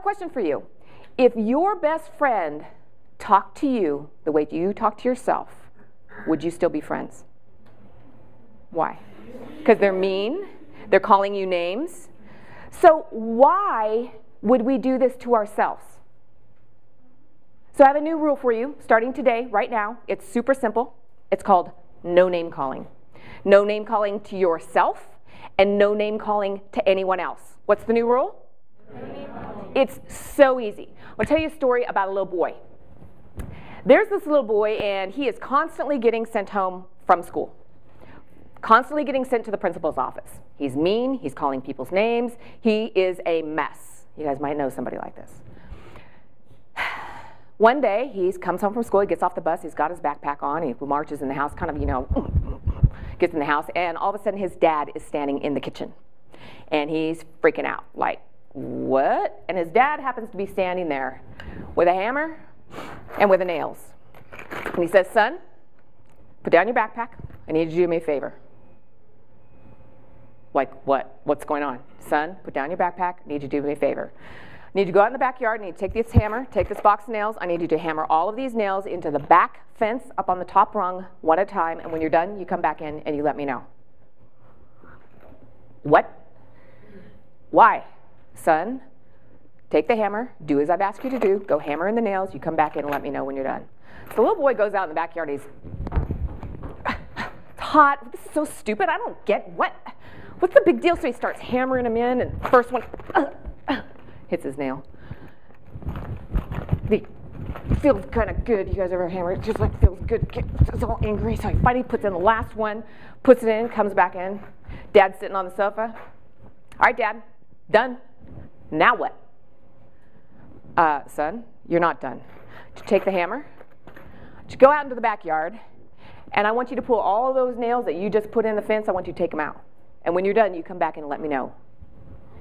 a question for you. If your best friend talked to you the way you talk to yourself, would you still be friends? Why? Because they're mean, they're calling you names. So why would we do this to ourselves? So I have a new rule for you, starting today, right now. It's super simple. It's called no name calling. No name calling to yourself and no name calling to anyone else. What's the new rule? No name calling. It's so easy. I'll tell you a story about a little boy. There's this little boy, and he is constantly getting sent home from school. Constantly getting sent to the principal's office. He's mean, he's calling people's names, he is a mess. You guys might know somebody like this. One day, he comes home from school, he gets off the bus, he's got his backpack on, he marches in the house, kind of, gets in the house, and all of a sudden his dad is standing in the kitchen. And he's freaking out, like, what? And his dad happens to be standing there with a hammer and with the nails. And he says, son, put down your backpack, I need you to do me a favor. Like, what? What's going on? Son, put down your backpack. I need you to do me a favor. I need you to go out in the backyard. I need to take this hammer, take this box of nails. I need you to hammer all of these nails into the back fence up on the top rung one at a time. And when you're done, you come back in and you let me know. What? Why? Son, take the hammer. Do as I've asked you to do. Go hammer in the nails. You come back in and let me know when you're done. So the little boy goes out in the backyard. He's hot. This is so stupid. I don't get what's the big deal? So he starts hammering them in, and the first one hits his nail. He feels kind of good. You guys ever hammer it? Just like feels good. It's all angry. So he finally puts in the last one, puts it in, comes back in. Dad's sitting on the sofa. All right, Dad, done. Now what? Son, you're not done. Take the hammer. Go out into the backyard. And I want you to pull all those nails that you just put in the fence, I want you to take them out. And when you're done, you come back and let me know.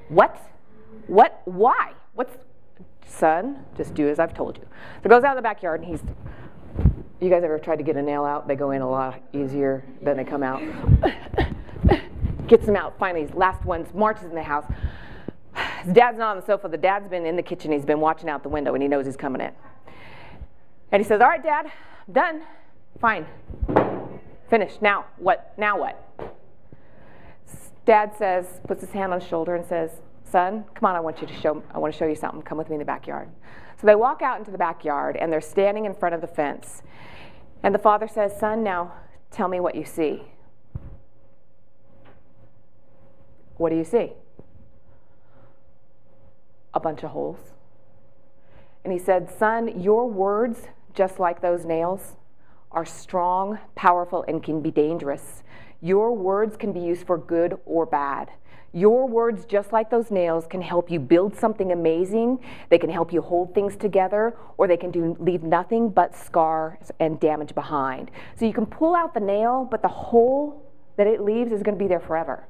What? What? Why? Son, just do as I've told you. So he goes out in the backyard, and you guys ever tried to get a nail out? They go in a lot easier than they come out. Gets them out, finally, his last ones, marches in the house. His dad's not on the sofa. The dad's been in the kitchen. He's been watching out the window, and he knows he's coming in. And he says, all right, Dad, I'm done. Fine. Finished. Now what? Now what? Dad says, puts his hand on his shoulder and says, son, come on, I want to show you something. Come with me in the backyard. So they walk out into the backyard, and they're standing in front of the fence. And the father says, son, now tell me what you see. What do you see? A bunch of holes. And he said, son, your words, just like those nails, are strong, powerful, and can be dangerous. Your words can be used for good or bad. Your words, just like those nails, can help you build something amazing. They can help you hold things together, or they can leave nothing but scars and damage behind. So you can pull out the nail, but the hole that it leaves is going to be there forever.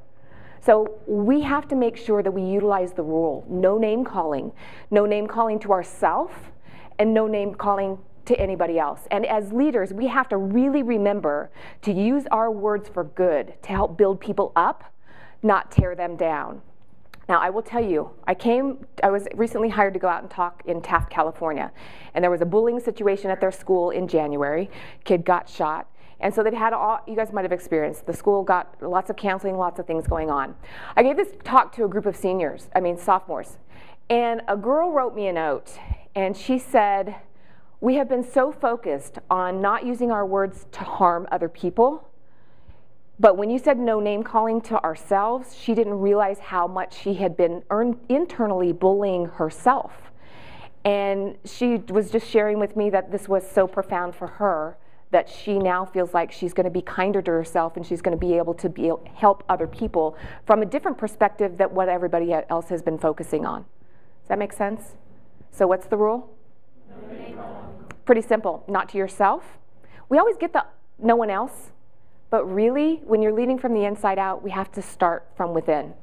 So we have to make sure that we utilize the rule. No name calling. No name calling to ourselves, and no name calling to anybody else. And as leaders, we have to really remember to use our words for good, to help build people up, not tear them down. Now, I will tell you, I was recently hired to go out and talk in Taft, California, and there was a bullying situation at their school in January. Kid got shot. And so they've had you guys might have experienced, the school got lots of counseling, lots of things going on. I gave this talk to a group of sophomores, and a girl wrote me a note, and she said, we have been so focused on not using our words to harm other people, but when you said no name calling to ourselves, she didn't realize how much she had been internally bullying herself. And she was just sharing with me that this was so profound for her, that she now feels like she's going to be kinder to herself, and she's going to be able to help other people from a different perspective than what everybody else has been focusing on. Does that make sense? So what's the rule? Pretty simple. Not to yourself. We always get the no one else, but really, when you're leading from the inside out, we have to start from within.